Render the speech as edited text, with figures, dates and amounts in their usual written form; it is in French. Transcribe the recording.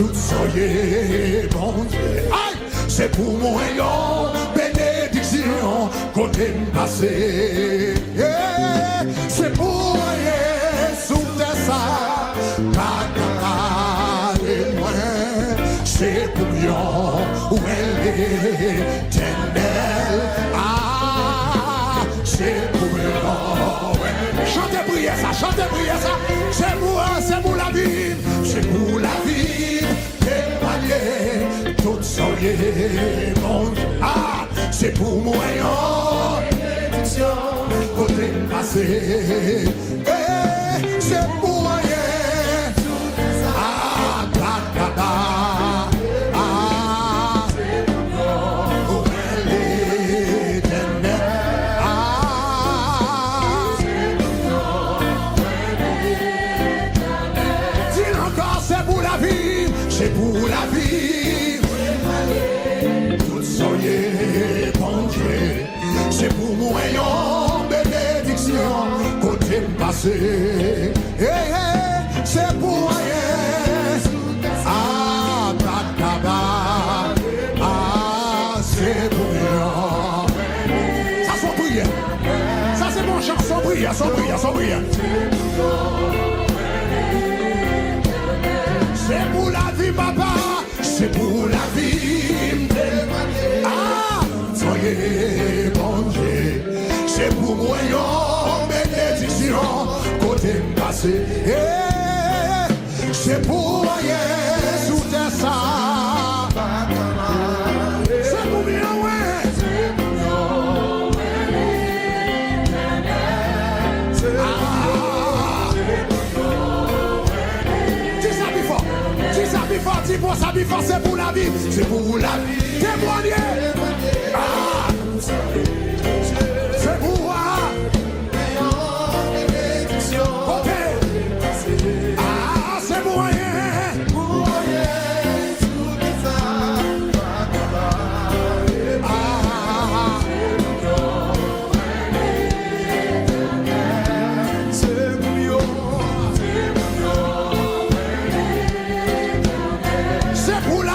tout soyez bon Dieu. Aïe, c'est pour moi une bénédiction côté passé. C'est pour moi sous tes ça, c'est pour moi où elle est éternelle. Ah, c'est pour moi. Chantez, priez ça, chantez, priez ça. C'est pour la vie, c'est pour la vie. Témoigner, tout soyez mon Dieu. Ah, c'est pour moi, bénédiction, côté passé. C'est pour moi, ah, ta, ta, ta. Ah, c'est pour moi, où elle est éternelle. Ah, c'est pour moi, où elle est éternelle. Dis encore, c'est pour la vie, c'est pour la vie. Tout soyez bon Dieu, c'est pour moi une bénédiction côté passé. C'est pour rien. Ah, tataba. Ah, c'est pour rien. Ça sont prières. Ça c'est mon chant, sans prière, sans prière, sans prière. C'est pour la vie, papa. C'est pour la vie. Ah, soyez bon Dieu. C'est pour moi une bénédiction côté passé. C'est pour rien sous tes ça. C'est pour bien, ouais. C'est pour bien, dis pour ça, c'est pour la vie. C'est pour la vie. Témoigner. Ah.